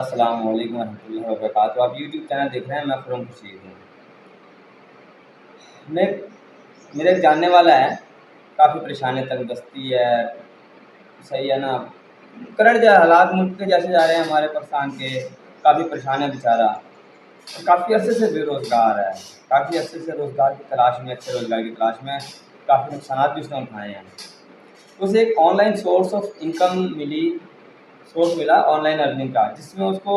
السلام علیکم ورحمۃ اللہ وبرکاتہ. آپ یوٹیوب چینل دیکھ رہے ہیں. میں خرم خورشید ہوں. میں میرا ایک جاننے والا ہے, کافی پریشان ہے, تنگ دستی ہے, صحیح ہے نا. کرنٹ جو حالات ملک کے جیسے جا رہے ہیں ہمارے پاکستان کے, کافی پریشان ہے بیچارہ. کافی عرصے سے بے روزگار ہے, کافی عرصے سے روزگار کی تلاش میں, اچھے روزگار کی تلاش میں. کافی نقصانات بھی اس نے اٹھائے ہیں. اسے ایک on line source of income ملا آن لائن ارننگ کا, جس میں اس کو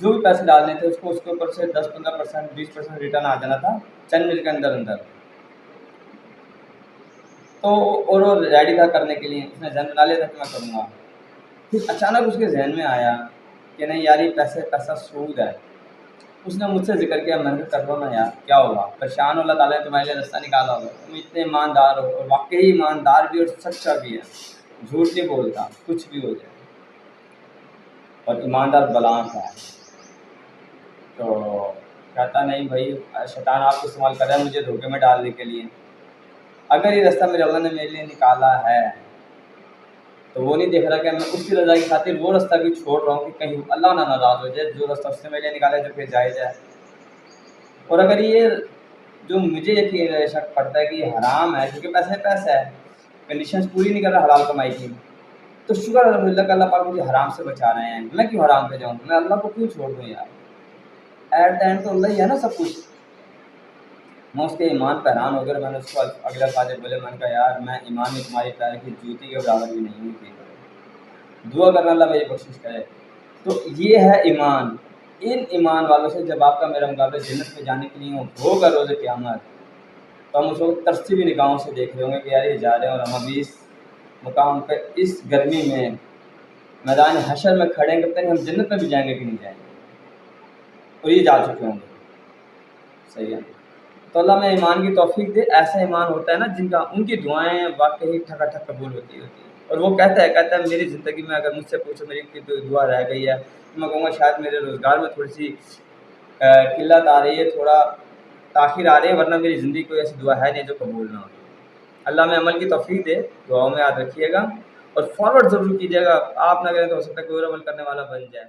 جو بھی پیسے ڈالنے تھے اس کے اوپر سے 10-15%, 20% ریٹرن آ جانا تھا چند منٹ کے اندر. تو اور وہ ریڈی تھا کرنے کے لیے, اس نے ذہن بنا لیا تھا کہ میں کروں گا. پھر اچانک اس کے ذہن میں آیا کہ نہیں یار, یہ پیسہ سود ہے. اس نے مجھ سے ذکر کیا, میں نے کہا کر لو نا یار, کیا ہوگا, پریشان ہو, اللہ تعالیٰ نے تمہارے لیے رستہ نکالا ہوگا. تم اتنے ایماندار ہو, اور واقعی ایماندار بھی اور سچا بھی ہے, جھوٹ نہیں بولتا کچھ بھی ہو جائے, اور ایماندار بلان ہے. تو کہتا نہیں بھائی, شیطان آپ کو استعمال کر رہا ہے مجھے دھوکے میں ڈالنے کے لیے. اگر یہ رستہ میرے اللہ نے میرے لیے نکالا ہے تو وہ نہیں دیکھ رہا کہ میں اس کی رضا کی خاطر وہ رستہ بھی چھوڑ رہا ہوں کہ کہیں اللہ نہ ناراض ہو جائے. جو رستہ اس نے میرے لیے نکالا ہے جو کہ جائز ہے. اور اگر یہ جو مجھے یقین شک پڑتا ہے کہ یہ حرام ہے, کیونکہ پیسہ ہے, کنڈیشنز پوری نہیں کر رہا حلال کمائی کی, تو شکر الحمد للہ کہ اللہ پاک مجھے حرام سے بچا رہے ہیں. میں کیوں حرام پہ جاؤں, میں اللہ کو کیوں چھوڑ دوں یار. ایٹ دا اینڈ تو اللہ ہی ہے نا سب کچھ. میں اس کے ایمان پہ حیران ہو گیا. میں نے اس کو اگلے الفاظ بولے, میں نے کہا یار میں ایمان میں تمہاری پیر کی جوتی کے برابر بھی نہیں ہوں, دعا کرنا اللہ میری کوشش کرے. تو یہ ہے ایمان. ان ایمان والوں سے جب آپ کا میرا مقابلہ جنت میں جانے کے لیے ہوگا روز قیامت, تو ہم اس وقت ترسی بھی نگاہوں سے دیکھ رہے ہوں گے کہ یار یہ جا رہے ہیں, اور ہم ابھی اس مقام پہ اس گرمی میں میدان حشر میں کھڑے ہیں کہ پتہ نہیں ہم جنت میں بھی جائیں گے کہ نہیں جائیں گے, اور یہ جا چکے ہوں گے. صحیح ہے. تو اللہ میں ایمان کی توفیق دے. ایسا ایمان ہوتا ہے نا جن کا, ان کی دعائیں واقعی ٹھکا ٹھک قبول ہوتی ہے. اور وہ کہتا ہے میری زندگی میں اگر مجھ سے پوچھو میری کوئی دعا رہ گئی ہے, تو میں کہوں گا شاید میرے روزگار میں تھوڑی سی قلت آ رہی ہے, تھوڑا تاخیر آ رہی ہے, ورنہ میری زندگی کوئی ایسی دعا ہے نہیں جو قبول نہ ہو. اللہ میں عمل کی توفیق دے. دعاؤں میں یاد رکھیے گا اور فارورڈ ضرور کیجیے گا. آپ نہ کریں تو ہو سکتا ہے کوئی اور عمل کرنے والا بن جائے.